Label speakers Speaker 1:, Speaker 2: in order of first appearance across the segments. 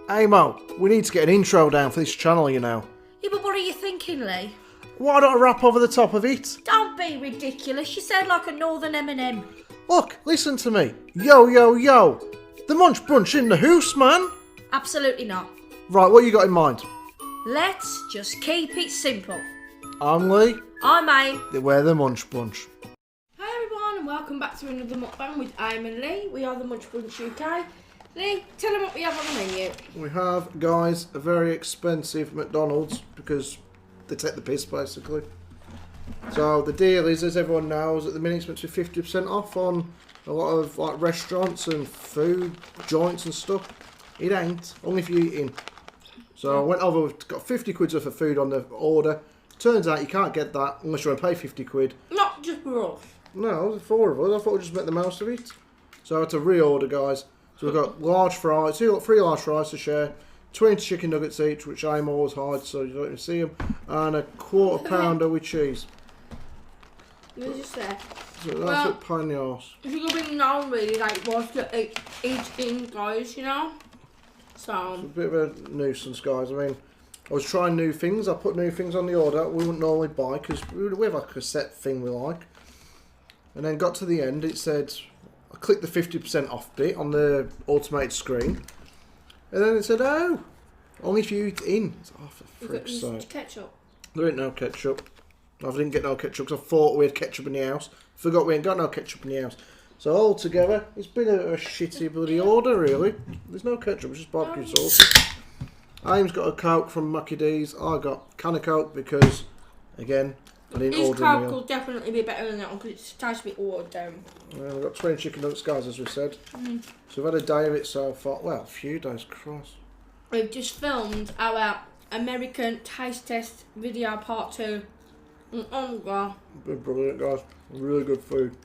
Speaker 1: Hey Mo, we need to get an intro down for this channel, you know.
Speaker 2: Yeah, but what are you thinking, Leigh?
Speaker 1: Why don't I rap over the top of it?
Speaker 2: Don't be ridiculous. You sound like a northern M&M.
Speaker 1: Look, listen to me. Yo, yo, yo. The Munch Brunch in the house, man.
Speaker 2: Absolutely not.
Speaker 1: Right, what you got in mind?
Speaker 2: Let's just keep it simple.
Speaker 1: I'm Leigh.
Speaker 2: I'm Aim.
Speaker 1: We're the Munch Brunch.
Speaker 2: Hi everyone and welcome back to another mukbang with Aim and Leigh. We are the Munch Brunch UK. Leigh, tell them what we have on the menu.
Speaker 1: We have, guys, a very expensive McDonald's because they take the piss, basically. So the deal is, as everyone knows, at the minute it's meant to be 50% off on a lot of like restaurants and food joints and stuff. It ain't, only if you eat in. So I went over, we've got 50 quid worth of food on the order. Turns out you can't get that unless you want to pay 50 quid.
Speaker 2: Not just for us.
Speaker 1: No, there's 4 of us. I thought we'd just make the most of it. So I had to reorder, guys. So we've got large fries, so you've got 3 large fries to share, 20 chicken nuggets each, which I'm always hide so you don't even see them, and a quarter pounder with cheese.
Speaker 2: Let me just say.
Speaker 1: So that's a pain in the arse.
Speaker 2: If you're going to be known really like what's to eat in, guys, you know? So.
Speaker 1: It's a bit of a nuisance, guys. I mean, I was trying new things. I put new things on the order we wouldn't normally buy because we have like a set thing we like. And then got to the end, it said, I clicked the 50% off bit on the automated screen. And then it said, oh, only if you eat in. Oh, for frick's sake.
Speaker 2: Ketchup.
Speaker 1: There ain't no ketchup. I didn't get no ketchup because I thought we had ketchup in the house. Forgot we ain't got no ketchup in the house. So altogether, it's been a shitty bloody order, really. There's no ketchup, it's just barbecue sauce. Aim's got a Coke from Mackie D's. I got a can of Coke because, again, I didn't order a meal.
Speaker 2: This Coke will definitely be better than that one because it tastes a bit watered down.
Speaker 1: We've got 20 chicken nuggets, guys, as we said. So we've had a day of it so far. Well, a few days, cross.
Speaker 2: We've just filmed our American taste test video part 2. Oh god.
Speaker 1: Been brilliant, guys. Really good food.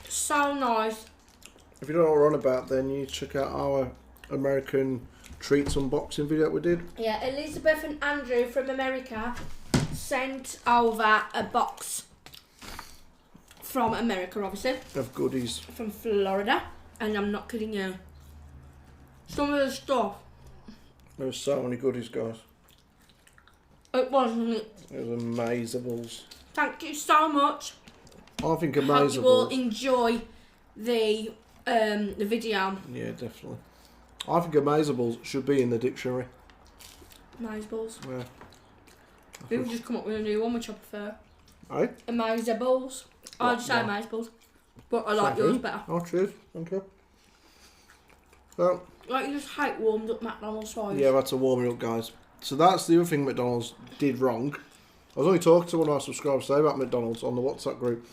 Speaker 2: So nice.
Speaker 1: If you don't know what we're on about, then you check out our American treats unboxing video that we did.
Speaker 2: Yeah, Elizabeth and Andrew from America sent over a box from America, obviously.
Speaker 1: Of goodies.
Speaker 2: From Florida. And I'm not kidding you. Some of the stuff.
Speaker 1: There were so many goodies, guys.
Speaker 2: It wasn't it?
Speaker 1: It was amazables.
Speaker 2: Thank you so much.
Speaker 1: I think
Speaker 2: I hope you will
Speaker 1: amazables.
Speaker 2: enjoy the video.
Speaker 1: Yeah, definitely. I think amazables should be in the dictionary.
Speaker 2: Amazeballs.
Speaker 1: Yeah.
Speaker 2: We've just come up with a new one, which I prefer.
Speaker 1: Hey?
Speaker 2: Amazeballs. I just say amazeballs. But I like yours better.
Speaker 1: Oh, cheers. Thank you. So,
Speaker 2: Like, you just hate warmed up McDonald's fries.
Speaker 1: yeah, I've had to warm it up, guys. So that's the other thing McDonald's did wrong. I was only talking to one of our subscribers today about McDonald's on the WhatsApp group.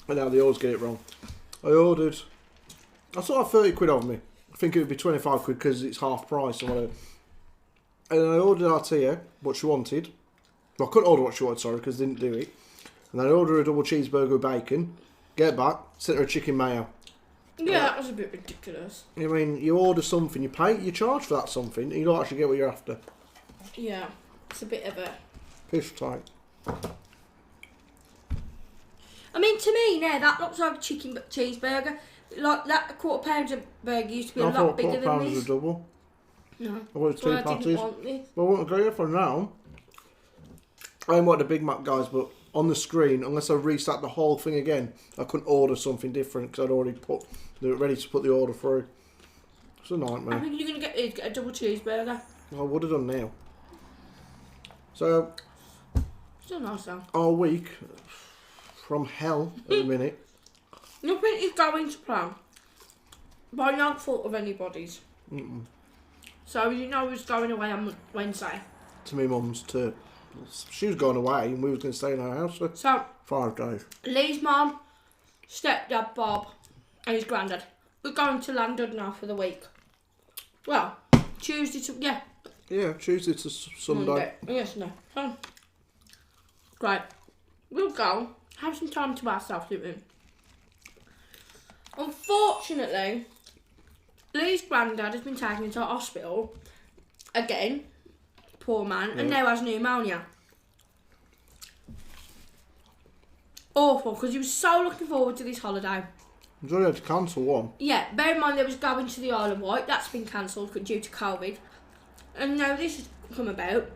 Speaker 1: And now they always get it wrong. I ordered... I saw 30 quid of me. I think it would be 25 quid because it's half price or whatever. And then I ordered Artia, what she wanted. Well, I couldn't order what she wanted, sorry, because they didn't do it. And then I ordered a double cheeseburger with bacon. Get back, sent her a chicken mayo.
Speaker 2: Yeah, that was a bit ridiculous.
Speaker 1: I mean, you order something, you pay, you charge for that something, and you don't actually get what you're after.
Speaker 2: Yeah, it's a bit of a...
Speaker 1: Piss tight.
Speaker 2: I mean, to me, now, that looks like a chicken cheeseburger. Like, that quarter pounder burger used to be a lot bigger than this.
Speaker 1: I thought £4 was a double.
Speaker 2: No.
Speaker 1: I wanted 2
Speaker 2: Well, I didn't
Speaker 1: patties.
Speaker 2: want this.
Speaker 1: Well, I won't agree for now. I ain't wanted a Big Mac, guys, but on the screen, unless I restart the whole thing again, I couldn't order something different because I'd already they were ready to put the order through. It's a nightmare.
Speaker 2: I think you're going to get a double cheeseburger.
Speaker 1: I would have done now. So,
Speaker 2: Still nice though.
Speaker 1: our week from hell at the minute.
Speaker 2: Nothing is going to plan. By no fault of anybody's. So you know who's going away on Wednesday.
Speaker 1: To me mum's to... She was going away and we was going to stay in our house for
Speaker 2: So
Speaker 1: 5 days.
Speaker 2: Leigh's mum, stepdad Bob, and his granddad. We're going to London now for the week. Well, Tuesday to... Yeah.
Speaker 1: Yeah, Tuesday to Sunday.
Speaker 2: Monday. Yes, no. So, great. We'll go. Have some time to ourselves, didn't we? Unfortunately, Leigh's granddad has been taken into hospital again, poor man, and now has pneumonia. Awful, because he was so looking forward to this holiday.
Speaker 1: He's only had to cancel one.
Speaker 2: Yeah, bear in mind there was going to the Isle of Wight. That's been cancelled due to COVID. And now this has come about.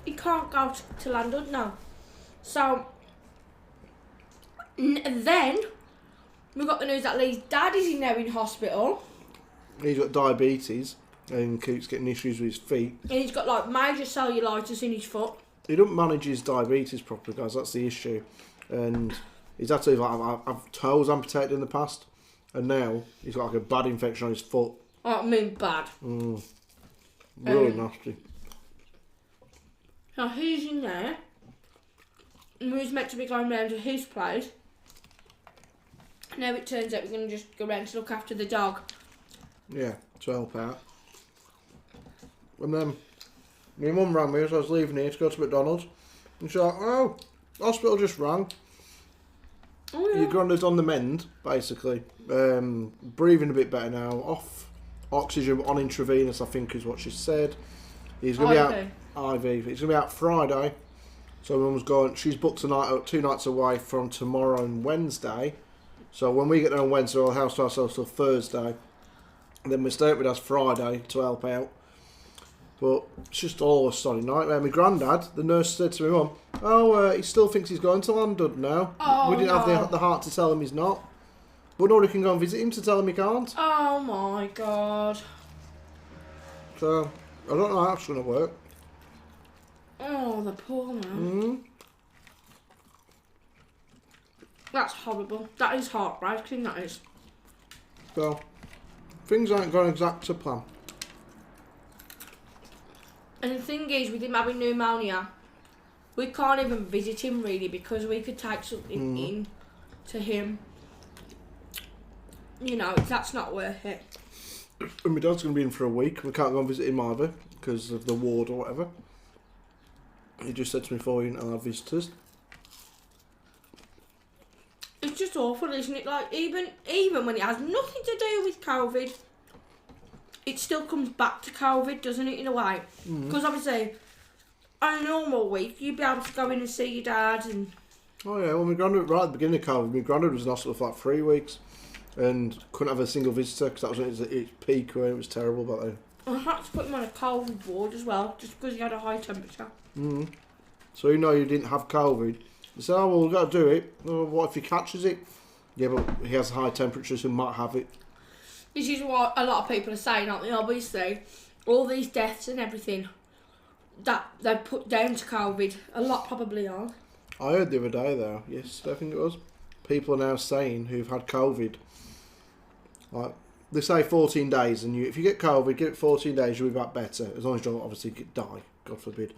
Speaker 2: He can't go to London now. So, then, we got the news that Leigh's dad is now in hospital.
Speaker 1: He's got diabetes and keeps getting issues with his feet.
Speaker 2: And he's got like major cellulitis in his foot.
Speaker 1: He doesn't manage his diabetes properly, guys. That's the issue. And he's had to have toes amputated in the past. And now he's got like a bad infection on his foot.
Speaker 2: Oh, I mean bad.
Speaker 1: Really nasty.
Speaker 2: So he's in there. And we was meant to be going round to his place. Now it turns out we're going to just go round to look after the dog.
Speaker 1: Yeah, to help out. And then my mum rang me as I was leaving here to go to McDonald's. And she's like, oh, hospital just rang.
Speaker 2: Oh, yeah.
Speaker 1: Your granddad's on the mend, basically. Breathing a bit better now. Off oxygen, on intravenous, I think is what she said. He's going to be out IV. He's going to be out Friday. So mum's going, she's booked tonight, 2 nights away from tomorrow and Wednesday. So when we get there on Wednesday, we'll house to ourselves till Thursday. And then we stay up with us Friday to help out. But it's just all a sorry nightmare. My granddad, the nurse said to my mum, oh, he still thinks he's going to London now.
Speaker 2: Oh,
Speaker 1: we didn't have the heart to tell him he's not. But nobody can go and visit him to tell him he can't.
Speaker 2: Oh my god.
Speaker 1: So, I don't know how that's going to work.
Speaker 2: Oh, the poor man. That's horrible. That is heartbreaking, that is.
Speaker 1: So, things aren't going exact to plan.
Speaker 2: And the thing is, with him having pneumonia, we can't even visit him really because we could take something in to him. You know, that's not worth it.
Speaker 1: And my dad's going to be in for a week. We can't go and visit him either because of the ward or whatever. He just said to me before, you didn't have visitors.
Speaker 2: It's just awful, isn't it? Like, even when it has nothing to do with COVID, it still comes back to COVID, doesn't it, in a way? Because obviously, on a normal week, you'd be able to go in and see your dad and...
Speaker 1: Oh yeah, well my granddad, right at the beginning of COVID, my granddad was in hospital for like 3 weeks and couldn't have a single visitor because that was at its peak when it was terrible back then.
Speaker 2: I had to put him on a COVID ward as well, just because he had a high temperature.
Speaker 1: So you know you didn't have COVID. They said, oh well, we've got to do it. Oh, what if he catches it? Yeah, but he has high temperatures and might have it.
Speaker 2: This is what a lot of people are saying, aren't they? Obviously, all these deaths and everything that they put down to COVID, a lot probably are.
Speaker 1: I heard the other day though, yesterday I think it was, people are now saying who've had COVID, like, they say 14 days and if you get COVID, give it 14 days, you'll be back better, as long as you don't obviously die, God forbid.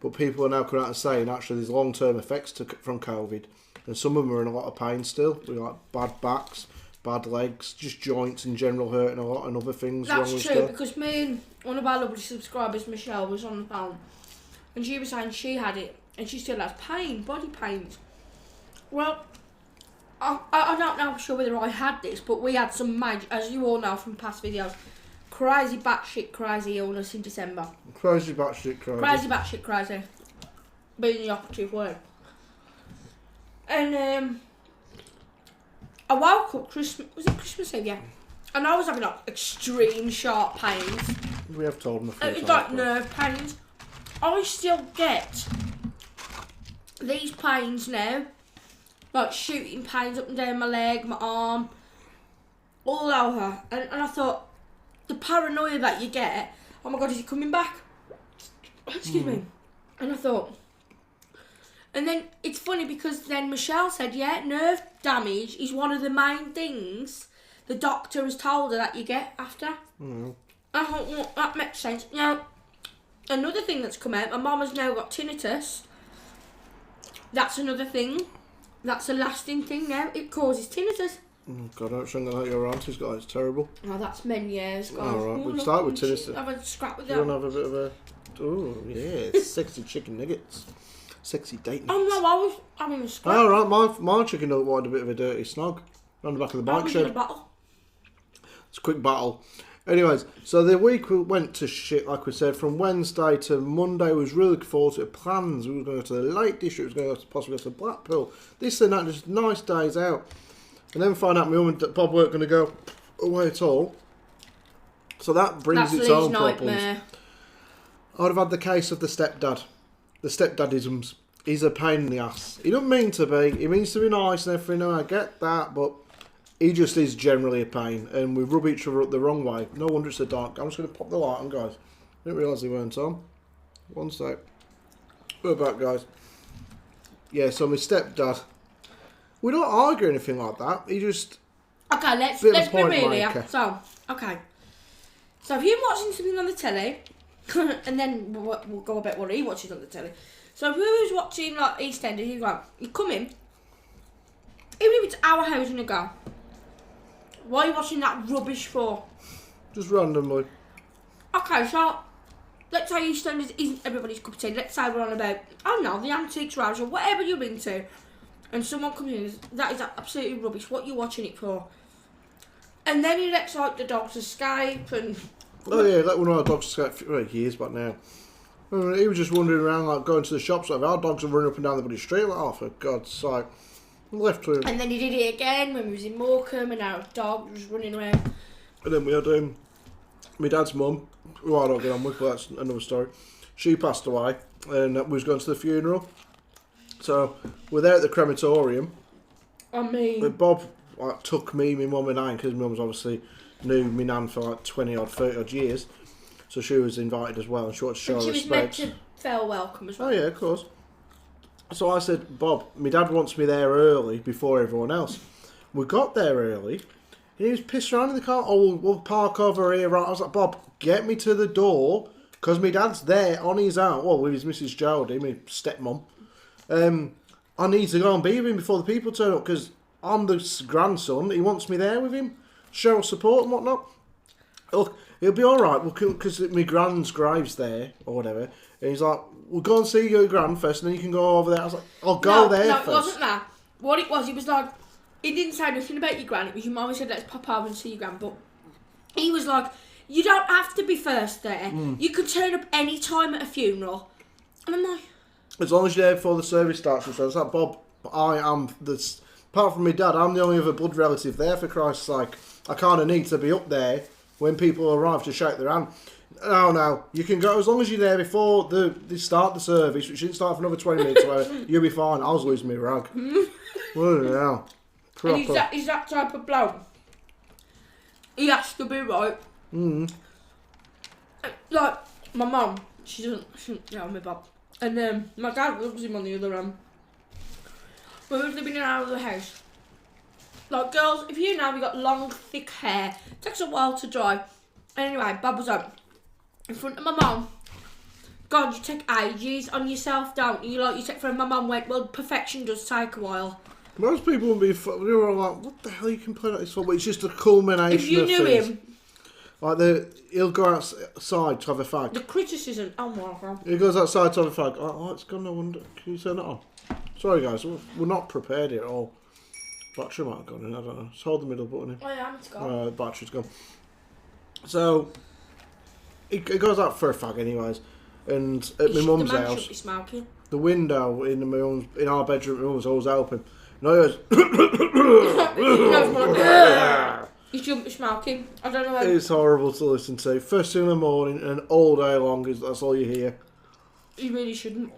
Speaker 1: But people are now coming out and saying actually there's long-term effects from COVID, and some of them are in a lot of pain still, with like bad backs, bad legs, just joints in general hurting a lot, and other things wrong with
Speaker 2: That's true,
Speaker 1: stuff.
Speaker 2: because me and one of our lovely subscribers, Michelle, was on the phone, and she was saying she had it, and she still has pain, body pains. Well, I don't know for sure whether I had this, but we had some major, as you all know from past videos, crazy batshit crazy illness in December.
Speaker 1: Crazy batshit crazy.
Speaker 2: Crazy batshit crazy. Being the operative word. And I woke up Christmas, was it Christmas Eve? Yeah. And I was having like extreme sharp pains.
Speaker 1: We have told them a few
Speaker 2: It's
Speaker 1: times.
Speaker 2: like nerve pains. I still get these pains now. Like shooting pains up and down my leg, my arm, all over. And I thought, the paranoia that you get, oh my God, is he coming back? Excuse me. And I thought, and then it's funny because then Michelle said, yeah, nerve damage is one of the main things the doctor has told her that you get after. I thought, well, that makes sense. Now, another thing that's come out, my mum has now got tinnitus. That's another thing. That's a lasting thing now. It causes tinnitus.
Speaker 1: God, don't sing that out your auntie's got. It's terrible.
Speaker 2: Oh, that's many years, guys.
Speaker 1: Alright, we'll start with tinnitus.
Speaker 2: Have a scrap with
Speaker 1: You
Speaker 2: that.
Speaker 1: want to have a bit of a... Oh, yeah, sexy chicken nuggets. Sexy date nuggets.
Speaker 2: Oh no, I was having a scrap.
Speaker 1: Alright, my chicken nugget wanted a bit of a dirty snog. On the back of the
Speaker 2: I
Speaker 1: bike
Speaker 2: was in a
Speaker 1: shed.
Speaker 2: battle.
Speaker 1: It's a quick battle. Anyways, so the week went to shit, like we said. From Wednesday to Monday, we was really looking forward to it. Plans, we were going to go to the Lake District, we was going to possibly go to Blackpool. This and that, just nice days out. and then find out my mum and Bob weren't going to go away at all. So that brings its own problems. I'd have had the case of the stepdad. The stepdadisms. He's a pain in the ass. He doesn't mean to be. He means to be nice and everything. No, I get that, but he just is generally a pain. And we rub each other up the wrong way. No wonder it's so dark. I'm just going to pop the light on, guys. Didn't realise they weren't on. One sec. We're back, guys. Yeah, so my stepdad. We don't argue or anything like that. He just...
Speaker 2: Okay, let's be real here. So, okay. So if you're watching something on the telly, and then we'll go about what he watches on the telly. So if we was watching like EastEnders, you come in, even if it's our house and you go, what are you watching that rubbish for?
Speaker 1: Just randomly.
Speaker 2: Okay, so let's say EastEnders isn't everybody's cup of tea. Let's say we're on about, I don't know, the Antiques Rouse or whatever you're into, and someone comes in, that is absolutely rubbish. What are you watching it for? And then he lets like the dogs escape and...
Speaker 1: Oh yeah, let one of our dogs escape years back now. He was just wandering around like going to the shops like our dogs are running up and down the bloody street like, oh for God's sake. Left to him.
Speaker 2: And then he did it again when we was in Morecambe and our dog was running around.
Speaker 1: And then we had my dad's mum, who I don't get on with, but that's another story. She passed away and we was going to the funeral. So we're there at the crematorium.
Speaker 2: I mean...
Speaker 1: Bob like, took me, my mum and Nan, because my mum's obviously knew me Nan for like 20 odd, 30 odd years. So she was invited as well and she wanted to show her respect.
Speaker 2: And she was meant to feel welcome as well.
Speaker 1: Oh yeah, of course. So I said, Bob, my dad wants me there early before everyone else. We got there early and he was pissed around in the car. Oh, we'll park over here. Right. I was like, Bob, get me to the door because my dad's there on his own. Well, with his Mrs. Jodie, my stepmom. I need to go and be with him before the people turn up because I'm the grandson. He wants me there with him. Show support and whatnot. Look, it'll be alright because my grand's grave's there or whatever. And he's like, we'll go and see your grand first and then you can go over there. I was like, I'll go there first.
Speaker 2: No, it wasn't that. What it was like, he didn't say nothing about your gran. It was your mum who said, let's pop over and see your gran. But he was like, you don't have to be first there. You can turn up any time at a funeral. And I'm like...
Speaker 1: As long as you're there before the service starts. So I was like, Bob, I am the... Apart from my dad, I'm the only other blood relative there, for Christ's sake. I kind of need to be up there when people arrive to shake their hand. No, you can go as long as you're there before they start the service, which didn't start for another 20 minutes, whatever, you'll be fine. I was losing my rag. Well, yeah.
Speaker 2: And he's that type of bloke. He has to be right. Like, my mum, she doesn't get on with Bob. And my dad loves him on the other end. When we've living in our other house. Like, girls, if you know, we got long, thick hair. It takes a while to dry. Anyway, Bob was up in front of my mum. God, you take ages on yourself, don't you? Like, you take for my mum went, well, perfection does take a while.
Speaker 1: Most people would be, we were all like, what the hell are you complaining about this for? But it's just a culmination of
Speaker 2: things. If you knew him.
Speaker 1: Like, he'll go outside to have a fag.
Speaker 2: The criticism, oh my God.
Speaker 1: He goes outside to have a fag. Oh, it's gone, no wonder. Can you turn it on? Sorry, guys, we're not prepared here at all. Battery might have gone in, I don't know. Just hold the middle button in.
Speaker 2: Oh yeah, it's gone.
Speaker 1: Battery's gone. So, he goes out for a fag anyways. And at my mum's house,
Speaker 2: be smoking.
Speaker 1: The window in our bedroom room was always open. And I goes...
Speaker 2: You shouldn't be smoking. I don't know how...
Speaker 1: It's horrible to listen to. First thing in the morning and all day long, that's all you hear.
Speaker 2: You really shouldn't.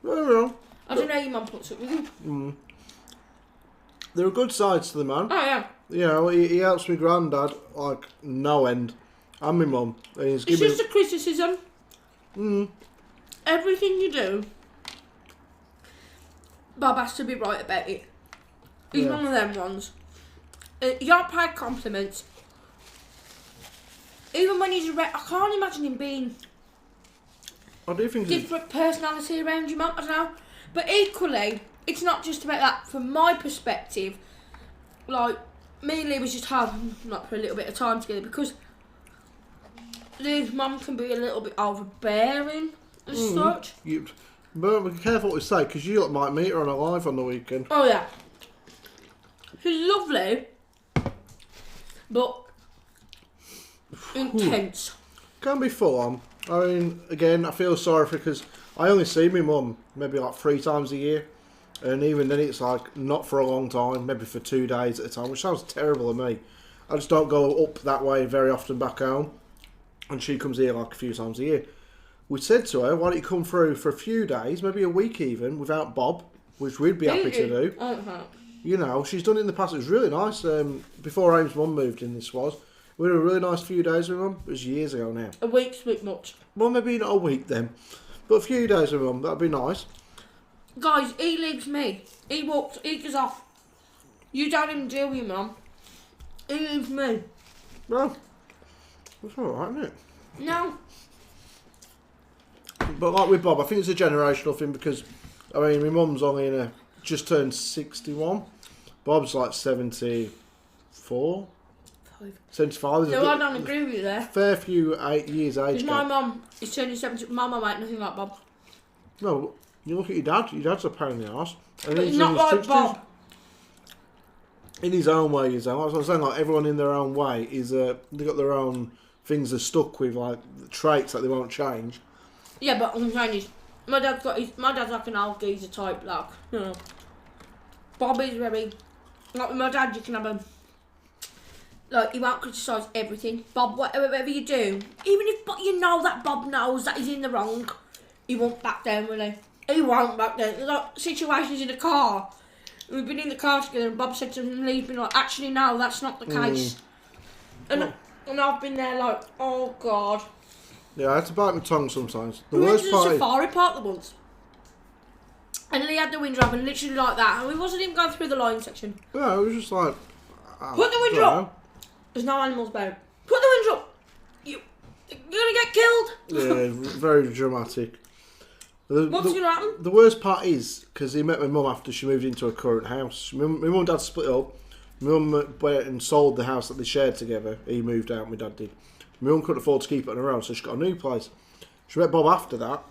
Speaker 1: No.
Speaker 2: I don't know how your mum puts up with him.
Speaker 1: There are good sides to the man.
Speaker 2: Oh, yeah.
Speaker 1: You know, he helps me granddad, like, no end. And my mum.
Speaker 2: It's just a criticism. Everything you do, Bob has to be right about it. He's one of them ones. You don't pay compliments. Even when he's I can't imagine him being
Speaker 1: I do think
Speaker 2: different personality around your mum, I don't know. But equally, it's not just about that. From my perspective, like, me and Leigh was just having like for a little bit of time together because Leigh's mum can be a little bit overbearing as such.
Speaker 1: But be careful what we say because you might meet her on a live on the weekend.
Speaker 2: Oh yeah, she's lovely, but intense.
Speaker 1: Can be full on. I mean, again, I feel sorry for because I only see my mum maybe like 3 times a year. And even then it's like not for a long time, maybe for 2 days at a time, which sounds terrible to me. I just don't go up that way very often back home. And she comes here like a few times a year. We said to her, why don't you come through for a few days, maybe a week even, without Bob, which we'd be happy to do. You know, she's done it in the past. It was really nice. Before Aim's mum moved in, this was. We had a really nice few days with mum. It was years ago now.
Speaker 2: A week's a bit much.
Speaker 1: Well, maybe not a week then. But a few days with mum, that'd be nice.
Speaker 2: Guys, he leaves me. He goes off. You don't even deal with your mum. He leaves me.
Speaker 1: Well, that's alright, isn't it?
Speaker 2: No.
Speaker 1: But like with Bob, I think it's a generational thing because, I mean, my mum's only just turned 61. Bob's like 74. 75.
Speaker 2: No, I don't agree with you there.
Speaker 1: Fair few 8 years age.
Speaker 2: Because my mum is turning 70. My mum ain't nothing like Bob.
Speaker 1: No, you look at your dad. Your dad's a pain in the arse.
Speaker 2: But he's not like
Speaker 1: 60s.
Speaker 2: Bob.
Speaker 1: In his own way, that's what I'm saying. Like everyone in their own way is. They got their own things they're stuck with, like traits that they won't change.
Speaker 2: Yeah, but I'm saying is, my dad's like an old geezer type, like, you know. Bob is very, like with my dad, you can have like, he won't criticise everything. Bob, whatever you do, even if you know that Bob knows that he's in the wrong, he won't back down, will he? He won't back down. There's like situations in the car, we've been in the car together and Bob said to him, Lee's been like, actually no, that's not the case. And I've been there like, oh God.
Speaker 1: Yeah, I had to bite my tongue sometimes.
Speaker 2: We went to the safari park the once. And Leigh had the window up and literally like that. And we wasn't even going through the lion section.
Speaker 1: Yeah, it was just like...
Speaker 2: Put the window up! There's no animals about. Put the window up! You're going to get killed!
Speaker 1: Yeah, very dramatic.
Speaker 2: What's going to happen?
Speaker 1: The worst part is, because he met my mum after she moved into her current house. My mum and dad split up. My mum went and sold the house that they shared together. He moved out, my dad did. My mum couldn't afford to keep it on her own, so she got a new place. She met Bob after that.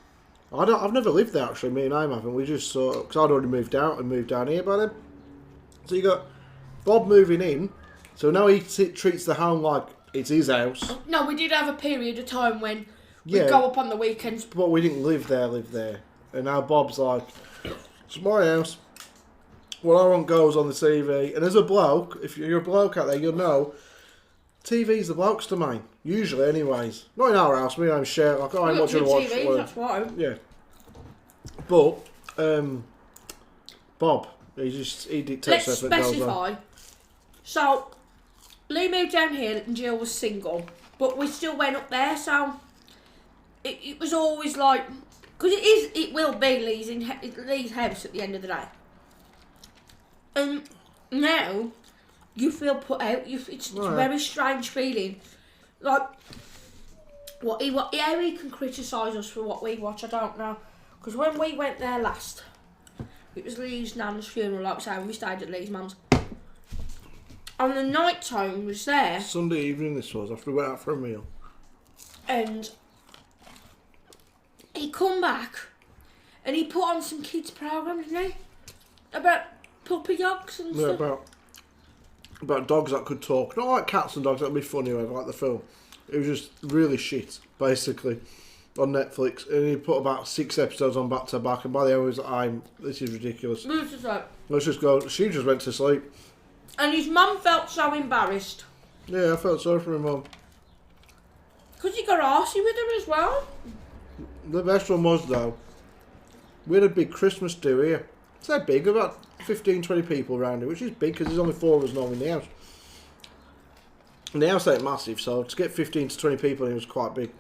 Speaker 1: I've never lived there actually, me and Aim haven't. We just saw, because I'd already moved out and moved down here by then. So you got Bob moving in, so now he treats the home like it's his house.
Speaker 2: No, we did have a period of time when we'd go up on the weekends.
Speaker 1: But we didn't live there. And now Bob's like, it's my house. What I want goes on the TV. And as a bloke, if you're a bloke out there, you'll know, TV's the bloke's domain. Usually, anyways. Not in our house. We don't share. Like, oh, I'm watching watch.
Speaker 2: TVs, that's why.
Speaker 1: Yeah. But Bob, he dictates
Speaker 2: Let's
Speaker 1: everything that goes
Speaker 2: specify.
Speaker 1: on.
Speaker 2: So, Leigh moved down here and Jill was single, but we still went up there. So it was always like, because it will be Leigh's house at the end of the day. And now you feel put out. It's a very strange feeling. Like, how he can criticise us for what we watch, I don't know. Because when we went there last, it was Leigh's nan's funeral, like I say, when we stayed at Leigh's mum's. And the night time was there.
Speaker 1: Sunday evening this was, after we went out for a meal.
Speaker 2: And he come back and he put on some kids' programme, didn't he? About puppy dogs and stuff.
Speaker 1: About dogs that could talk. Not like cats and dogs that would be funny or whatever, like the film. It was just really shit, basically, on Netflix. And he put about 6 episodes on back to back. And by the end, I was like, this is ridiculous. Let's just go. She just went to sleep.
Speaker 2: And his mum felt so embarrassed.
Speaker 1: Yeah, I felt sorry for my mum.
Speaker 2: Because he got arsey with her as well.
Speaker 1: The best one was, though, we had a big Christmas do here. It's that big, about 15, 20 people around here, which is big because there's only 4 of us now in the house. And the house ain't massive, so to get 15 to 20 people in, it was quite big.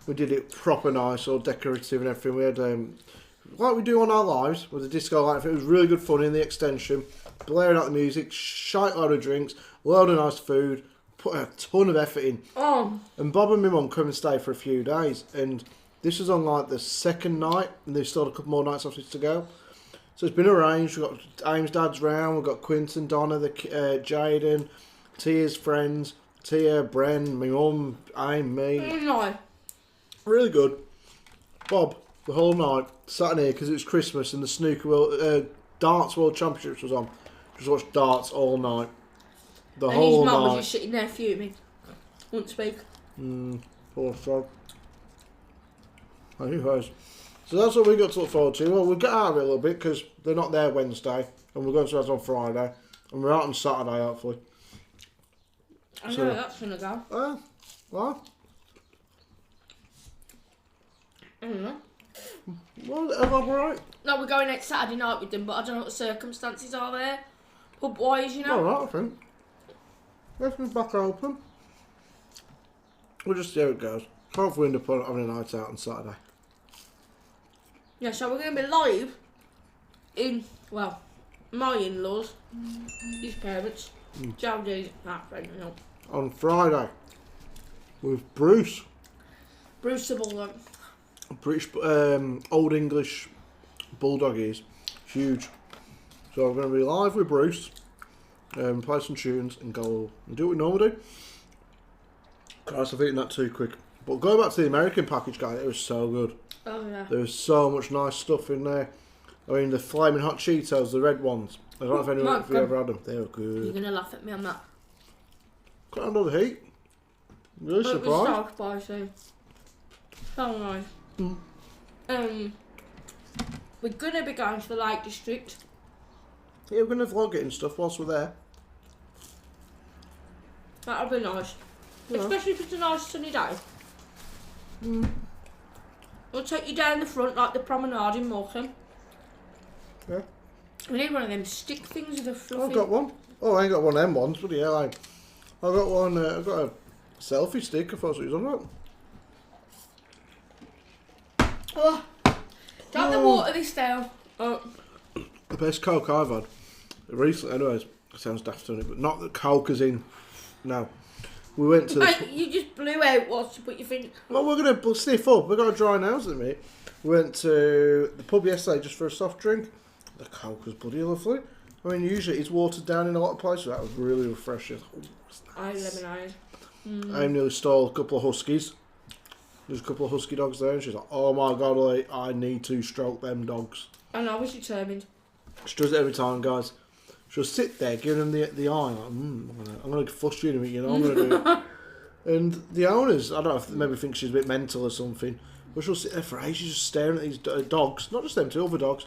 Speaker 1: We did it proper nice, all decorative and everything. We had, like we do on our lives, with the disco light. It was really good fun in the extension. Blaring out the music, shite load of drinks, load of nice food, put a ton of effort in.
Speaker 2: Oh.
Speaker 1: And Bob and my mum come and stay for a few days. And this was on like the 2nd night, and they've still had a couple more nights after to go. So it's been arranged. We've got Aim's dad's round, we've got Quinton, Donna, Jaden, Tia's friends, Tia, Bren, my mum, Aim, me.
Speaker 2: No.
Speaker 1: Really good. Bob, the whole night, sat in here because it was Christmas and the snooker darts world championships was on. Just watched darts all night. The whole night.
Speaker 2: And his mum was just sitting there fuming. Wouldn't speak.
Speaker 1: Poor frog. Anyways. So that's what we got to look forward to. Well, we'll get out of it a little bit because they're not there Wednesday, and we're going to us on Friday, and we're out on Saturday, hopefully.
Speaker 2: I know that's gonna go.
Speaker 1: Well.
Speaker 2: I don't know.
Speaker 1: Well, am I right?
Speaker 2: No, we're going out Saturday night with them, but I don't know what the circumstances are there. Pub-wise, you know.
Speaker 1: Alright, I think. Everything's back open. We'll just see how it goes. Hopefully we end up having a night out on Saturday.
Speaker 2: Yeah, so we're going to be live in, well, my in-laws, his parents, Jodie's friend, you know.
Speaker 1: On Friday with Bruce.
Speaker 2: Bruce the Bulldog.
Speaker 1: British, Old English Bulldog is huge. So we're going to be live with Bruce, play some tunes and go and do what we normally do. Christ, I've eaten that too quick. But going back to the American package, guys, it was so good.
Speaker 2: Oh, yeah.
Speaker 1: There was so much nice stuff in there. I mean, the flaming hot Cheetos, the red ones. I don't know if anyone if you ever had them. They were good.
Speaker 2: You're going to laugh at me on that.
Speaker 1: Can't handle the heat. Really
Speaker 2: It
Speaker 1: surprised.
Speaker 2: was so spicy. So nice. We're going to be going to the Lake District.
Speaker 1: Yeah, we're going to vlog it and stuff whilst we're there.
Speaker 2: That'll be nice.
Speaker 1: Yeah.
Speaker 2: Especially if it's a nice sunny day. We'll take you down the front like the promenade in Morecambe.
Speaker 1: Yeah.
Speaker 2: We need one of them stick things with a fluffy...
Speaker 1: I've got one. Oh, I ain't got one of them ones. Bloody hell, I've got one. I've got a selfie stick. I thought it was on that.
Speaker 2: Oh, drop the water this down. Oh.
Speaker 1: The best Coke I've had recently. Anyways, it sounds daft on it, but not that Coke is in. No. We went to.
Speaker 2: You just blew out what you put your finger.
Speaker 1: Well, we're gonna sniff up. We've got a dry nose at the minute. We went to the pub yesterday just for a soft drink. The Coke was bloody lovely. I mean, usually it's watered down in a lot of places. That was really refreshing. Oh, nice.
Speaker 2: Lemonade.
Speaker 1: I nearly stole a couple of huskies. There's a couple of husky dogs there, and she's like, "Oh my god, Leigh, I need to stroke them dogs."
Speaker 2: And I was determined.
Speaker 1: She does it every time, guys. She'll sit there giving them the eye, like, I'm going to fuss you in a minute, you know, I'm going to do it. And the owners, I don't know if they maybe think she's a bit mental or something, but she'll sit there for ages just staring at these dogs, not just them two, other dogs.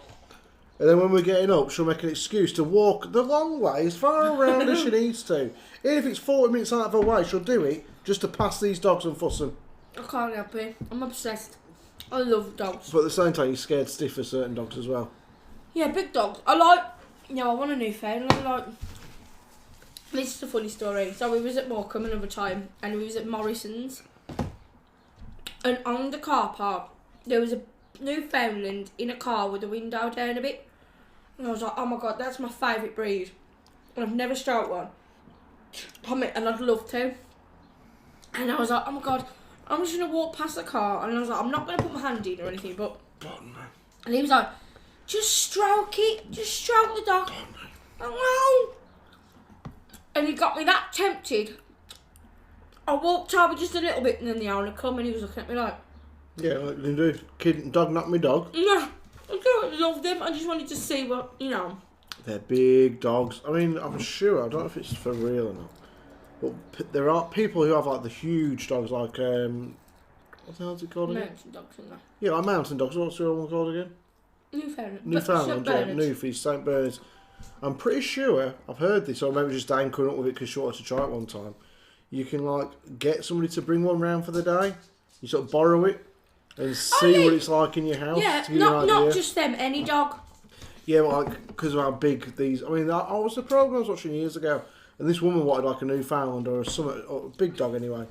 Speaker 1: And then when we're getting up, she'll make an excuse to walk the long way, as far around as she needs to. Even if it's 40 minutes out of her way, she'll do it just to pass these dogs and fuss them.
Speaker 2: I can't help it. I'm obsessed. I love dogs.
Speaker 1: But at the same time, you're scared stiff of certain dogs as well.
Speaker 2: Yeah, big dogs. I like... I want a Newfoundland. Like... This is a funny story. So we was at Morecambe another time, and we was at Morrison's. And on the car park, there was a Newfoundland in a car with the window down a bit. And I was like, oh my god, that's my favourite breed. And I've never stroked one. And I'd love to. And I was like, oh my god, I'm just going to walk past the car. And I was like, I'm not going to put my hand in or anything, but... And he was like, just stroke it. Just stroke the dog. Oh, no. And he got me that tempted. I walked over just a little bit and then the owner come and he was looking at me like...
Speaker 1: Yeah, like you do. Kid, dog knocked me dog.
Speaker 2: Yeah. I loved them. I just wanted to see what, you know...
Speaker 1: They're big dogs. I mean, I'm sure, I don't know if it's for real or not. But there are people who have like the huge dogs, like, what the hell is it called again?
Speaker 2: Mountain dogs, isn't there?
Speaker 1: Yeah, like mountain dogs. What's the other one called again?
Speaker 2: Newfoundland.
Speaker 1: Yeah, Newfies, St. Bernards. I'm pretty sure, I've heard this, or maybe just Dan coming up with it because she wanted to try it one time. You can, like, get somebody to bring one round for the day. You sort of borrow it and see what it's like in your house.
Speaker 2: Yeah,
Speaker 1: to give you an idea.
Speaker 2: not just them, any dog.
Speaker 1: Yeah, but like, because of how big these... I mean, I was surprised when I was watching years ago, and this woman wanted like a Newfoundland or a big dog anyway.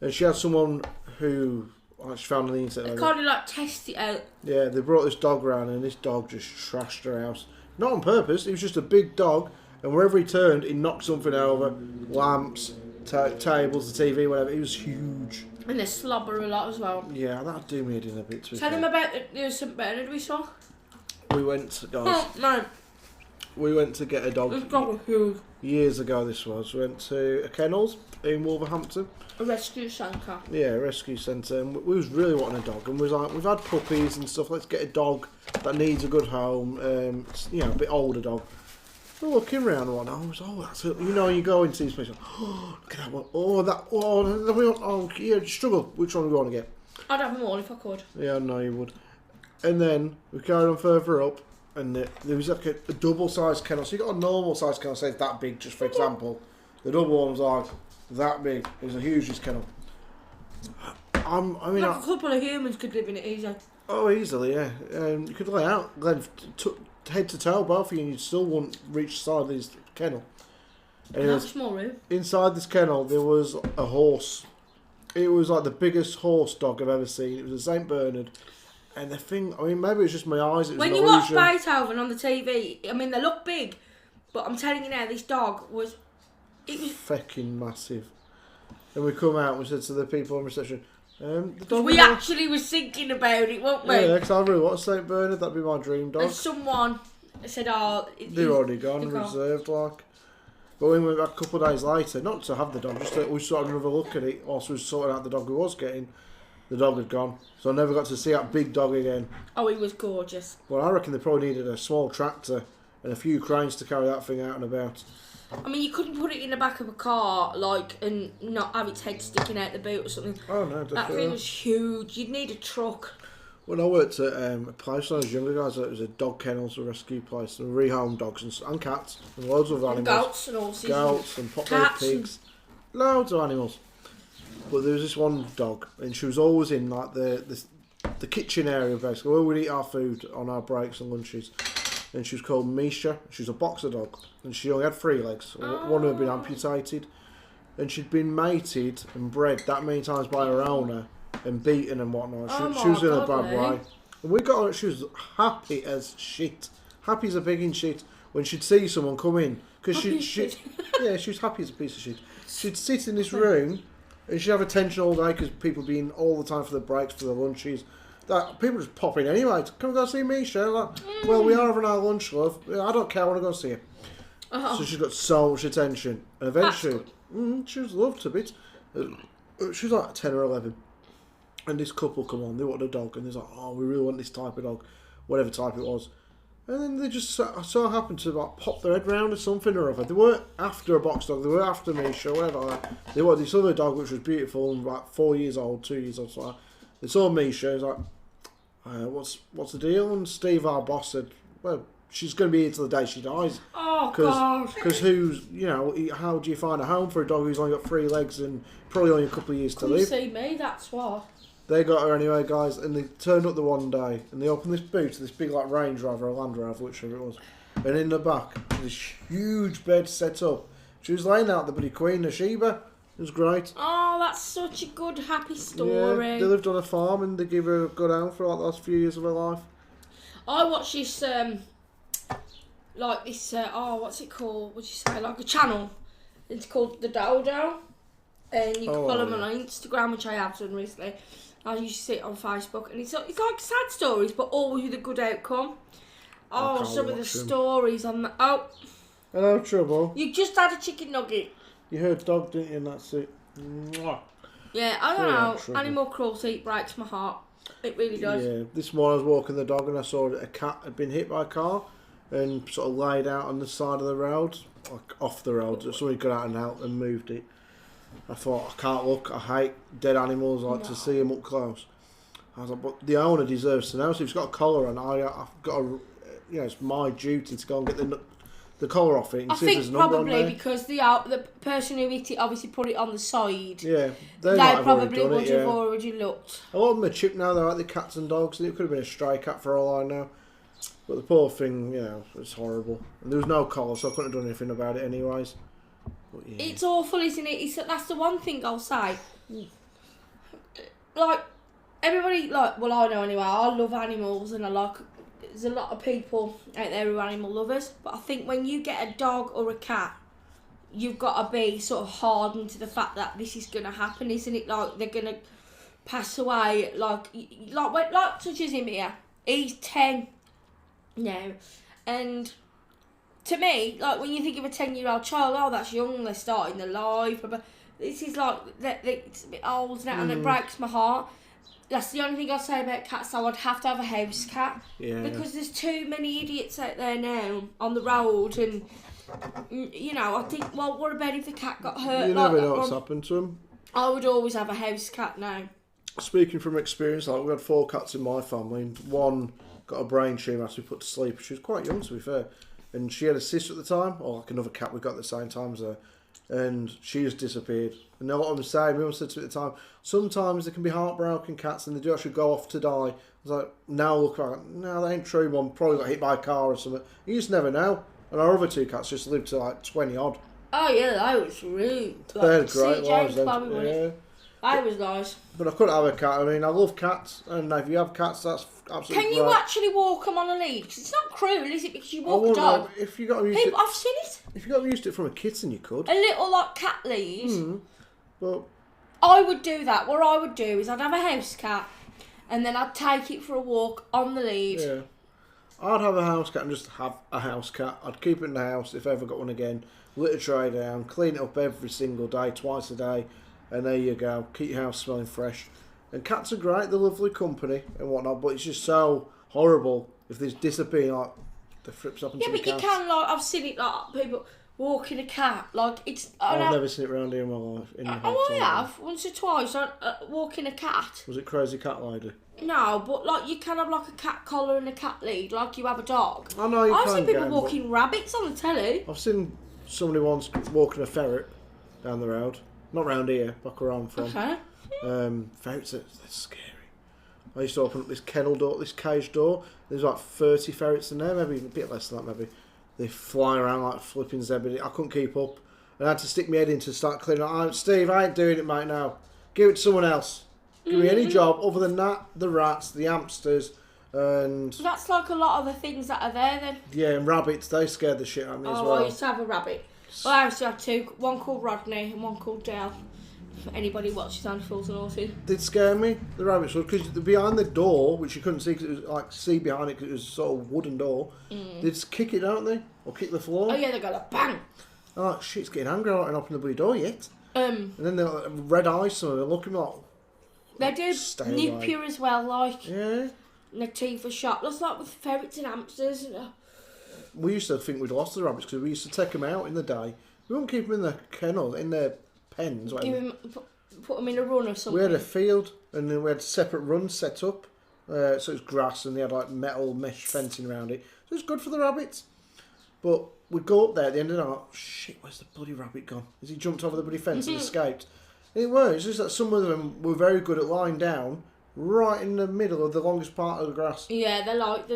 Speaker 1: And she had someone who she found on the internet.
Speaker 2: They kind of like test it out.
Speaker 1: Yeah, they brought this dog around, and this dog just trashed her house. Not on purpose, it was just a big dog, and wherever he turned, he knocked something over. Lamps, tables, the TV, whatever. It was huge.
Speaker 2: And they slobber a lot as well.
Speaker 1: Yeah, that'd do me in a bit.
Speaker 2: Tell him about the St. Bernard we saw.
Speaker 1: We went, guys.
Speaker 2: Oh, no.
Speaker 1: We went to get a dog.
Speaker 2: This dog was huge.
Speaker 1: Years ago, this was. We went to a kennels in Wolverhampton.
Speaker 2: A rescue centre.
Speaker 1: Yeah, a rescue centre. And we was really wanting a dog, and we was like, we've had puppies and stuff. Let's get a dog that needs a good home. You know, a bit older dog. We're looking around one. I was, that's it. You know, you go into these places. Oh, look at that one. Oh, that. Oh, yeah, struggle. Which one do we want to get?
Speaker 2: I'd have them all if I could.
Speaker 1: Yeah, I know you would. And then we carried on further up, and there was like a double-sized kennel. So you got a normal-sized kennel, say it's that big, just for example. The double one was like that big. It was a huge kennel. I mean,
Speaker 2: like a couple of humans could live in it easily.
Speaker 1: Oh, easily, yeah. You could lay out, head to toe, both of you, and you still wouldn't reach the side of this kennel.
Speaker 2: That's small room.
Speaker 1: Inside this kennel, there was a horse. It was like the biggest horse dog I've ever seen. It was a St. Bernard. And the thing, I mean, maybe it was just my eyes. It was
Speaker 2: when you watch Beethoven on the TV, I mean, they look big, but I'm telling you now, this dog was... It was
Speaker 1: fucking massive. And we come out and we said to the people on reception, the dog
Speaker 2: we actually was thinking about it, weren't we?
Speaker 1: Yeah, because I really want St. Bernard. That'd be my dream dog.
Speaker 2: And someone said,
Speaker 1: they're already gone, reserved, like. But when we went back a couple of days later, not to have the dog, just we sort of another look at it whilst we were sorting out the dog we was getting. The dog had gone. So I never got to see that big dog again.
Speaker 2: Oh, he was gorgeous.
Speaker 1: Well, I reckon they probably needed a small tractor and a few cranes to carry that thing out and about.
Speaker 2: I mean, you couldn't put it in the back of a car, like, and not have its head sticking out the boot or something.
Speaker 1: Oh, no, definitely.
Speaker 2: That thing was huge. You'd need a truck.
Speaker 1: When I worked at a place when I was younger, guys, it was a dog kennels, a rescue place, and rehome dogs and cats, and loads of animals.
Speaker 2: And goats and horses.
Speaker 1: Goats and pot-bellied pigs. Loads of animals. But there was this one dog, and she was always in, like, the kitchen area, basically, where we'd eat our food on our breaks and lunches. And she was called Misha. She was a boxer dog, and she only had 3 legs. One of them had been amputated, and she'd been mated and bred that many times by her owner and beaten and whatnot. She was in a bad way. And we got her. She was happy as shit. Happy as a pig in shit when she'd see someone come in, because she was happy as a piece of shit. She'd sit in this room and she'd have attention all day because people be in all the time for the breaks, for the lunches. That people just pop in anyway. Come go see Misha. Like, well, we are having our lunch, love. I don't care. I want to go see her. So she's got so much attention. And eventually, she was loved a bit. She was like 10 or 11. And this couple come on. They wanted a dog. And they're like, oh, we really want this type of dog. Whatever type it was. And then they just so happened to like pop their head round or something or other. They weren't after a box dog. They were after Misha or whatever like that. They wanted this other dog which was beautiful and like 4 years old, 2 years old. So like, they saw Misha. He was like, what's the deal? And Steve, our boss, said, well, she's going to be here till the day she dies.
Speaker 2: Oh, God.
Speaker 1: Because how do you find a home for a dog who's only got 3 legs and probably only a couple of years to live?
Speaker 2: See me, that's what.
Speaker 1: They got her anyway, guys, and they turned up the one day and they opened this boot, this big like Range Rover or Land Rover, whichever it was, and in the back, this huge bed set up. She was laying out the bloody Queen of Sheba. It was great.
Speaker 2: Oh, that's such a good, happy story.
Speaker 1: Yeah, they lived on a farm and they gave her a good home for like the last few years of her life.
Speaker 2: I watched this, what's it called? What'd you say? Like a channel. It's called The Dodo. And you can follow them on Instagram, which I have done recently. I used to see it on Facebook. And it's like sad stories, but always with a good outcome. Oh, some of the stories on the... Oh.
Speaker 1: Hello, Trouble.
Speaker 2: You just had a chicken nugget.
Speaker 1: You heard dog, didn't you? And that's it. Mwah.
Speaker 2: Yeah, I don't know. Animal cruelty breaks my heart. It really does.
Speaker 1: Yeah, this morning I was walking the dog and I saw a cat had been hit by a car and sort of laid out on the side of the road, like off the road. So somebody got out and helped and moved it. I thought, I can't look. I hate dead animals. I like to see them up close. I was like, but the owner deserves to know. So if he's got a collar on, I've got to, it's my duty to go and get the collar off it and see if there's a number on there.
Speaker 2: I think probably because the person who hit it obviously put it on the side.
Speaker 1: Yeah,
Speaker 2: they probably would have already looked.
Speaker 1: A lot of them are chipped now. They're like the cats and dogs. It could have been a stray cat for all I know. But the poor thing, it's horrible. And there was no collar, so I couldn't have done anything about it anyways. But, yeah. It's
Speaker 2: awful, isn't it? That's the one thing I'll say. Like, everybody, I know anyway, I love animals and there's a lot of people out there who are animal lovers, but I think when you get a dog or a cat, you've got to be sort of hardened to the fact that this is going to happen, isn't it? Like, they're going to pass away, like such as him here. He's 10 now, and to me, like, when you think of a 10-year-old child, oh, that's young, they're starting their life, but this is like, it's a bit old now, and it breaks my heart. That's the only thing I'd say about cats, though. I'd have to have a house cat. Yeah. Because there's too many idiots out there now on the road, and, I think, well, what about if the cat got hurt?
Speaker 1: You never know what's happened to him.
Speaker 2: I would always have a house cat now.
Speaker 1: speaking from experience, like we had 4 cats in my family, and one got a brain tumour after we put to sleep. She was quite young, to be fair, and she had a sister at the time, or like another cat we got at the same time as her, and she just disappeared. And a lot of them say, we said to me at the time, sometimes they can be heartbroken cats, and they do actually go off to die. I was like, now look back, no, that ain't true. One probably got hit by a car or something. You just never know. And our other 2 cats just lived to like 20 odd.
Speaker 2: Oh yeah, that was rude.
Speaker 1: Like, they had great lives then. Yeah.
Speaker 2: That was nice.
Speaker 1: But I couldn't have a cat. I mean, I love cats, and if you have cats, that's absolutely
Speaker 2: Can you actually walk them on a lead? Because it's not cruel, is it? Because you walk a dog.
Speaker 1: If you got them used to it,
Speaker 2: I've seen it.
Speaker 1: if you got them used to it from a kitten, you could.
Speaker 2: A little like cat lead.
Speaker 1: But
Speaker 2: I would do that. What I would do is I'd have a house cat, and then I'd take it for a walk on the lead.
Speaker 1: yeah, I'd have a house cat and just have a house cat. I'd keep it in the house if I ever got one again. Litter tray down, clean it up every single day, twice a day, and there you go. Keep your house smelling fresh. And cats are great; they're lovely company and whatnot. But it's just so horrible if they disappear, like the flips up.
Speaker 2: Yeah, but you can, like, I've seen it, like people walking a cat, like it's.
Speaker 1: I've never seen it around here in my life.
Speaker 2: I have once or twice. Walking a cat.
Speaker 1: Was it Crazy Cat Lady?
Speaker 2: No, but like you can have like a cat collar and a cat lead, like you have a dog.
Speaker 1: I know you
Speaker 2: I've
Speaker 1: can
Speaker 2: seen people
Speaker 1: get 'em,
Speaker 2: walking rabbits on the telly.
Speaker 1: I've seen somebody once walking a ferret down the road. Not round here, back where I'm from.
Speaker 2: Okay.
Speaker 1: Ferrets, they're scary. I used to open up this kennel door, this cage door. There's like 30 ferrets in there, maybe a bit less than that, maybe. They fly around like flipping zebedee. I couldn't keep up. And I had to stick my head in to start cleaning up. Steve, I ain't doing it, mate, now. Give it to someone else. Give me any job other than that, the rats, the hamsters, and...
Speaker 2: That's like a lot of the things that are there then.
Speaker 1: Yeah, and rabbits, they scared the shit out of me as well.
Speaker 2: I used to have a rabbit. Well, I used to have 2, one called Rodney and one called Dale. For anybody watches Animals and Horses.
Speaker 1: They'd scare me, the rabbits would, because behind the door, which you couldn't see because it was like see behind it because it was sort of wooden door, they'd just kick it, don't they? Or kick the floor.
Speaker 2: Oh yeah, they go like bang.
Speaker 1: I'm like, shit, it's getting angry, I don't open the bloody door yet. And then they're like, red eyes, so they're looking like...
Speaker 2: They do nip
Speaker 1: away.
Speaker 2: you as well, like.
Speaker 1: Yeah.
Speaker 2: And their teeth are sharp. That's like with ferrets and hamsters.
Speaker 1: We used to think we'd lost the rabbits because we used to take them out in the day. We wouldn't keep them in the kennels, in their pens.
Speaker 2: Put them in a run or something.
Speaker 1: We had a field and then we had separate runs set up. So it was grass and they had like metal mesh fencing around it. So it was good for the rabbits. But we'd go up there at the end of the night, oh, shit, where's the bloody rabbit gone? Has he jumped over the bloody fence and escaped? And it was. It's just that some of them were very good at lying down right in the middle of the longest part of the grass.
Speaker 2: Yeah, they like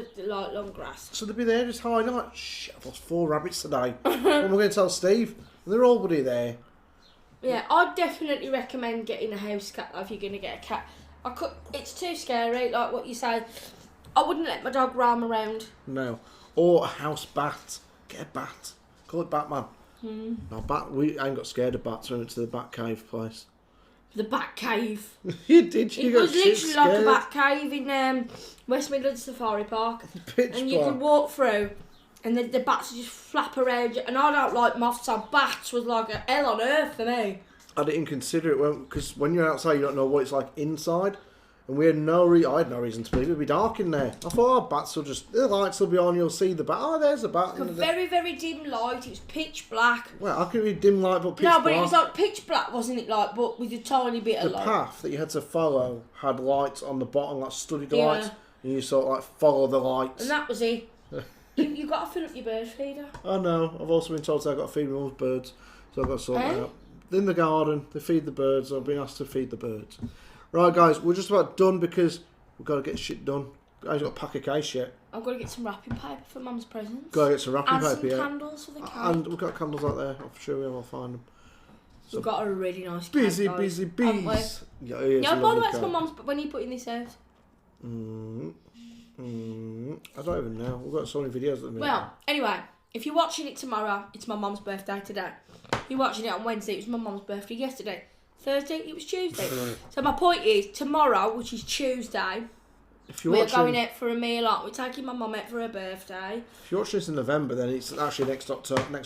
Speaker 2: long grass.
Speaker 1: So they'd be there just hiding. I'm like, shit, I've lost 4 rabbits today. What am I going to tell Steve? And they're all bloody there.
Speaker 2: Yeah, I'd definitely recommend getting a house cat if you're going to get a cat. It's too scary, like what you said. I wouldn't let my dog roam around.
Speaker 1: No. Or a house bat. Get a bat. Call it Batman. No, we ain't got scared of bats. We went to the bat cave place.
Speaker 2: The bat cave.
Speaker 1: You did.
Speaker 2: It was literally like a bat cave in West Midlands Safari Park. And you could walk through, and the bats would just flap around you. And I don't like moths, so bats was like a hell on earth for me.
Speaker 1: I didn't consider it because when you're outside, you don't know what it's like inside. And we had I had no reason to believe it'd be dark in there. I thought, bats will the lights will be on, you'll see the bat. Oh, there's a bat.
Speaker 2: A very, very dim light. It was pitch black.
Speaker 1: Well, how can it be dim light but pitch black?
Speaker 2: No, but it was like pitch black, wasn't it? Like, but with a tiny bit of light.
Speaker 1: The path that you had to follow had lights on the bottom, like studded lights. And you sort of like follow the lights.
Speaker 2: And that was it. you got to fill up your bird feeder.
Speaker 1: I know. I've also been told I've got to feed my mum's birds. So I've got to sort that out. In the garden, they feed the birds. I've been asked to feed the birds. Right, guys, we're just about done because we've got to get shit done. Guys, got to pack a case yet.
Speaker 2: I've got to get some wrapping paper for Mum's presents.
Speaker 1: Got to get some wrapping paper,
Speaker 2: and some candles for the cake.
Speaker 1: And we've got candles out there. I'm sure we'll find them.
Speaker 2: So we've got a really nice cake,
Speaker 1: busy
Speaker 2: guys,
Speaker 1: busy bees.
Speaker 2: Yeah, by the way, it's my mum's. When are you putting this out?
Speaker 1: I don't even know. We've got so many videos at the minute.
Speaker 2: Well, anyway, if you're watching it tomorrow, it's my mum's birthday today. If you're watching it on Wednesday, it was my mum's birthday yesterday. Thursday, it was Tuesday. So my point is, tomorrow, which is Tuesday, we're going out for a meal, aren't we? Taking my mum out for her birthday.
Speaker 1: If you're watching this in November, then it's actually next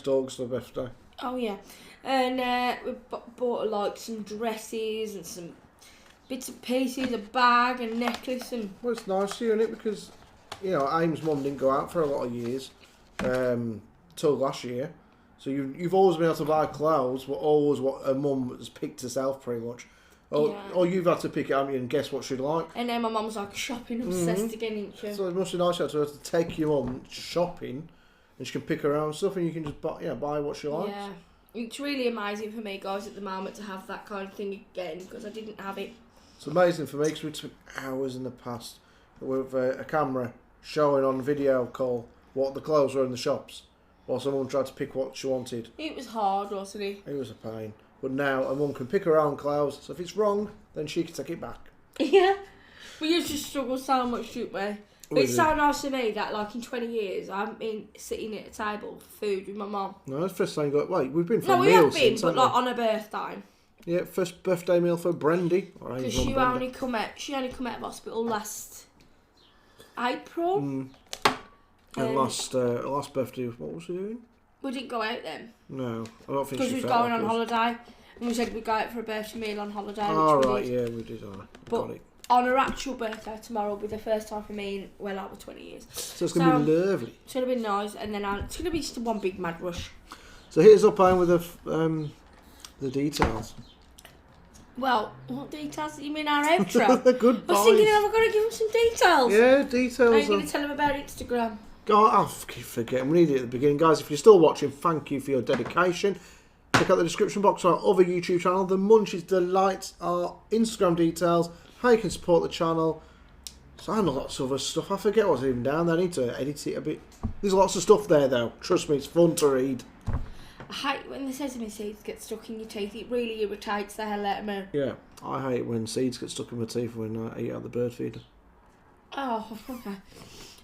Speaker 1: August, her birthday.
Speaker 2: Oh, yeah. And we bought like some dresses and some bits and pieces, a bag and necklace. And
Speaker 1: well, it's nice hearing it because, you know, Aim's mum didn't go out for a lot of years, till last year. So you've always been able to buy clothes, but always what her mum has picked herself pretty much. Or you've had to pick it up and guess what she'd like.
Speaker 2: And then my mum's like shopping obsessed again, isn't she?
Speaker 1: So it must be nice to her to take you on shopping, and she can pick her own stuff, and you can just buy what she likes.
Speaker 2: Yeah, it's really amazing for me, guys, at the moment to have that kind of thing again because I didn't have it.
Speaker 1: It's amazing for me because we took hours in the past with a camera showing on video call what the clothes were in the shops, while someone tried to pick what she wanted.
Speaker 2: It was hard, wasn't it?
Speaker 1: It was a pain. But now a mum can pick her own clothes, so if it's wrong, then she can take it back.
Speaker 2: Yeah. We used to struggle so much, didn't we? But it's so nice to me that, like, in 20 years, I haven't been sitting at a table for food with my mum.
Speaker 1: No, that's the first time wait, we've been for
Speaker 2: no,
Speaker 1: meals.
Speaker 2: we have been,
Speaker 1: since,
Speaker 2: but like on her birthday.
Speaker 1: Yeah, first birthday meal for Brendy.
Speaker 2: Because she only come out of hospital last April.
Speaker 1: And last birthday, what was she doing?
Speaker 2: We didn't go out then.
Speaker 1: No, I don't think she
Speaker 2: because we was going on holiday. And we said we'd go out for a birthday meal on holiday.
Speaker 1: Oh, right, yeah, we did.
Speaker 2: But on her actual birthday tomorrow will be the first time for me in well over 20 years.
Speaker 1: So it's going to be lovely.
Speaker 2: It's going to be nice, and then it's going to be just one big mad rush.
Speaker 1: So here's up with the details.
Speaker 2: Well, what details? You mean our outro?
Speaker 1: Goodbye.
Speaker 2: I was thinking, have I got to give them some details?
Speaker 1: Yeah, details.
Speaker 2: Are you going to tell them about Instagram?
Speaker 1: God, I keep forgetting. We need it at the beginning. Guys, if you're still watching, thank you for your dedication. Check out the description box for our other YouTube channel, The Munchies Delights, our Instagram details, how you can support the channel. So and lots of other stuff. I forget what's even down there. I need to edit it a bit. There's lots of stuff there, though. Trust me, it's fun to read.
Speaker 2: I hate when the sesame seeds get stuck in your teeth. It really irritates the hell out of me.
Speaker 1: Yeah, I hate when seeds get stuck in my teeth when I eat out the bird feeder.
Speaker 2: Oh, okay.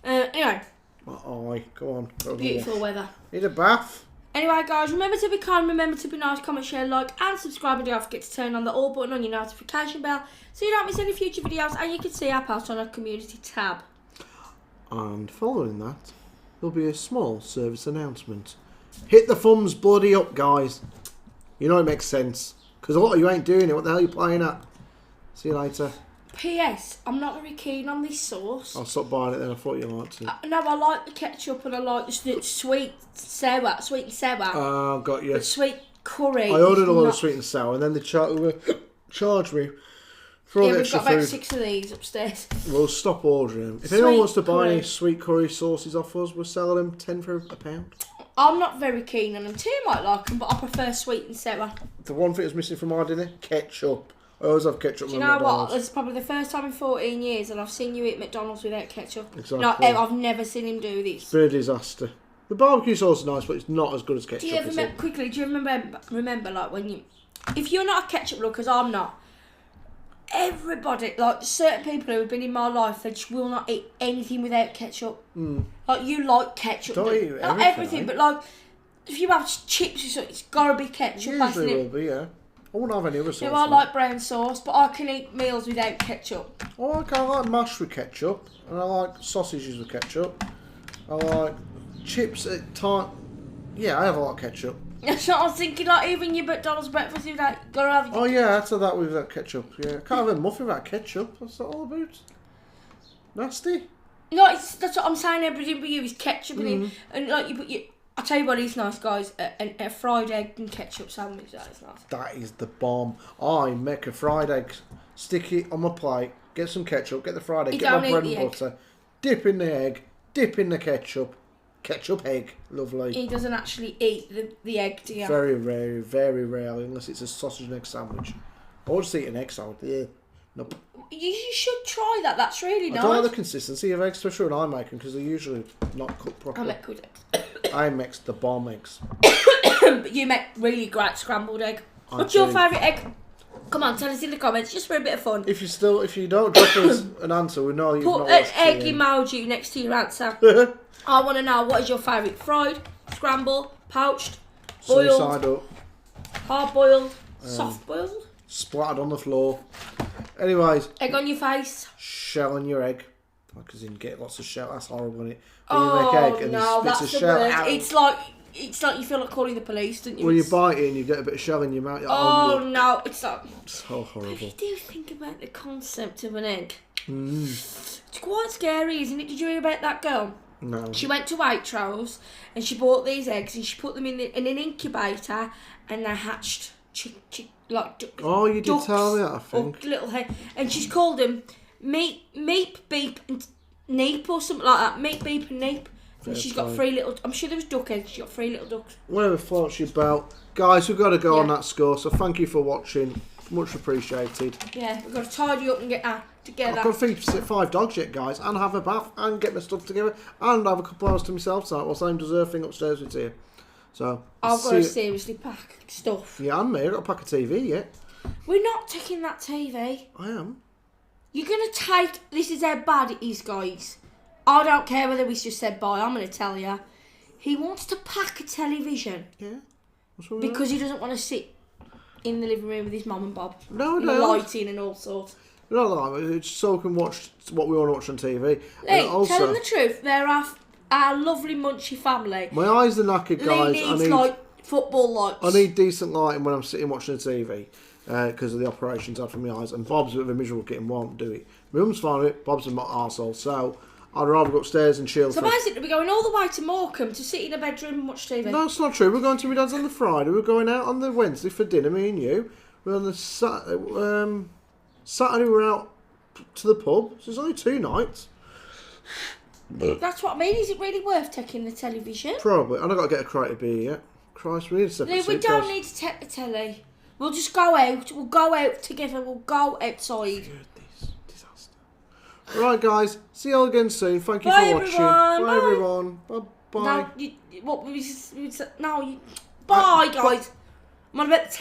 Speaker 2: Anyway.
Speaker 1: My eye, come on.
Speaker 2: Beautiful weather.
Speaker 1: Need a bath.
Speaker 2: Anyway, guys, remember to be kind, remember to be nice, comment, share, like, and subscribe, and don't forget to turn on the all button on your notification bell so you don't miss any future videos, and you can see our posts on our community tab.
Speaker 1: And following that, there'll be a small service announcement. Hit the thumbs bloody up, guys. You know it makes sense. Because a lot of you ain't doing it. What the hell are you playing at? See you later.
Speaker 2: P.S. I'm not very keen on this sauce.
Speaker 1: I'll stop buying it then. I thought you liked it.
Speaker 2: No, I like the ketchup and I like the sweet and sour.
Speaker 1: Oh, got you.
Speaker 2: The sweet curry.
Speaker 1: I ordered a lot of sweet and sour, and then they charged me for all the extra food.
Speaker 2: We've got about 6 of these upstairs.
Speaker 1: We'll stop ordering them. If anyone wants to buy any sweet curry sauces off us, we're selling them 10 for £1.
Speaker 2: I'm not very keen on them. Tim might like them, but I prefer sweet and sour. The
Speaker 1: one thing that's missing from our dinner, ketchup. I always have ketchup.
Speaker 2: Do you know what? It's probably the first time in 14 years that I've seen you eat McDonald's without ketchup.
Speaker 1: Exactly.
Speaker 2: No, I've never seen him do this.
Speaker 1: It's been a disaster. The barbecue sauce is nice, but it's not as good as ketchup.
Speaker 2: Do you remember like when you... If you're not a ketchup lover, because I'm not, everybody, like certain people who have been in my life, they just will not eat anything without ketchup. Like you like ketchup.
Speaker 1: Don't eat
Speaker 2: not everything, but like if you have chips or something, it's got to be ketchup.
Speaker 1: Usually will be, yeah. I wouldn't have any other sauce.
Speaker 2: Yeah, I like brown sauce, but I can eat meals without ketchup.
Speaker 1: Oh, I like mash with ketchup, and I like sausages with ketchup. I like chips at time. Yeah, I have a lot of ketchup.
Speaker 2: That's what I was thinking, like even your McDonald's breakfast without gotta have.
Speaker 1: Oh yeah, I'd have that without ketchup. Yeah, I can't have a muffin without ketchup. What's that all about? Nasty.
Speaker 2: No, that's what I'm saying. Everything for you is ketchup in it, and like you put your. I'll tell you what is nice, guys. A fried egg and ketchup sandwich. That is nice.
Speaker 1: That is the bomb. I make a fried egg, stick it on my plate, get some ketchup, get the fried egg, get my bread and butter, dip in the egg, dip in the ketchup. Ketchup egg, lovely.
Speaker 2: He doesn't actually eat the egg, do you?
Speaker 1: Very rarely, unless it's a sausage and egg sandwich. Or just eat an egg sandwich. Yeah. Nope.
Speaker 2: You should try that. That's really nice.
Speaker 1: I don't like the consistency of eggs, especially when I make them, because they're usually not cooked properly.
Speaker 2: I make good eggs.
Speaker 1: I mix the bomb eggs.
Speaker 2: But you make really great scrambled egg. What's your favourite egg? Come on, tell us in the comments, just for a bit of fun.
Speaker 1: If you don't drop us an answer, we know you've not watched
Speaker 2: Put an egg emoji next to your answer. I want to know, what is your favourite? Fried, scrambled, poached, boiled,
Speaker 1: side up,
Speaker 2: hard boiled, soft boiled,
Speaker 1: splattered on the floor. Anyways,
Speaker 2: egg on your face,
Speaker 1: shell on your egg, because you can get lots of shell. That's horrible, isn't it?
Speaker 2: When you make egg and
Speaker 1: no,
Speaker 2: that's the
Speaker 1: shell
Speaker 2: worst.
Speaker 1: out.
Speaker 2: It's like you feel like calling the police, don't you?
Speaker 1: When you bite it and you get a bit of shell in your mouth.
Speaker 2: No, it's like
Speaker 1: so horrible.
Speaker 2: If you do think about the concept of an egg, it's quite scary, isn't it? Did you hear about that girl?
Speaker 1: No.
Speaker 2: She went to Waitrose and she bought these eggs and she put them in an incubator and they hatched like duck.
Speaker 1: Oh, you did
Speaker 2: ducks,
Speaker 1: tell me that, I think.
Speaker 2: Or little hen, and she's called them Meep, Beep, and Neep or something like that. Meep, Beep, and Neep. And she's got 3 little. I'm sure there was duck eggs. She got 3 little ducks.
Speaker 1: Whatever floats your boat, guys. We've got to go on that score. So thank you for watching. Much appreciated.
Speaker 2: Yeah, we've got to tidy up and get together.
Speaker 1: I've got to feed 5 dogs yet, guys, and have a bath, and get my stuff together, and have a couple hours to myself tonight whilst I'm deserving upstairs with you. So
Speaker 2: I've got to seriously pack stuff.
Speaker 1: Yeah, and me. I've got to pack a TV yet.
Speaker 2: We're not taking that TV.
Speaker 1: I am.
Speaker 2: You're going to take... This is how bad it is, guys. I don't care whether we just said bye. I'm going to tell you. He wants to pack a television.
Speaker 1: Yeah. What's wrong
Speaker 2: because he doesn't want to sit in the living room with his mum and Bob.
Speaker 1: No,
Speaker 2: and
Speaker 1: no.
Speaker 2: lighting and all sorts.
Speaker 1: No, it's so we can watch what we want to watch on TV.
Speaker 2: Leigh,
Speaker 1: also,
Speaker 2: tell them the truth. They're our lovely Munchy family.
Speaker 1: My eyes are knackered, guys.
Speaker 2: Leigh needs like football lights.
Speaker 1: I need decent lighting when I'm sitting watching the TV because of the operations I've had for my eyes. And Bob's a bit of a miserable kid and won't do it. My mum's fine with it. Bob's an arsehole. So I'd rather go upstairs and chill.
Speaker 2: So basically, we're going all the way to Morecambe to sit in a bedroom and watch TV.
Speaker 1: No, it's not true. We're going to my dad's on the Friday. We're going out on the Wednesday for dinner, me and you. We're on the Saturday. We're out to the pub. So it's only 2 nights.
Speaker 2: That's what I mean. Is it really worth taking the television?
Speaker 1: Probably. And I've got to get a crate of beer yet. Christ, we need a separate
Speaker 2: Leigh, we don't need to take the telly. We'll just go out. We'll go out together. We'll go outside.
Speaker 1: Disaster. Right, guys. See you all again soon. Thank you
Speaker 2: Bye,
Speaker 1: for watching.
Speaker 2: everyone.
Speaker 1: Bye, everyone. Bye.
Speaker 2: No, bye, guys. I'm on about the telly.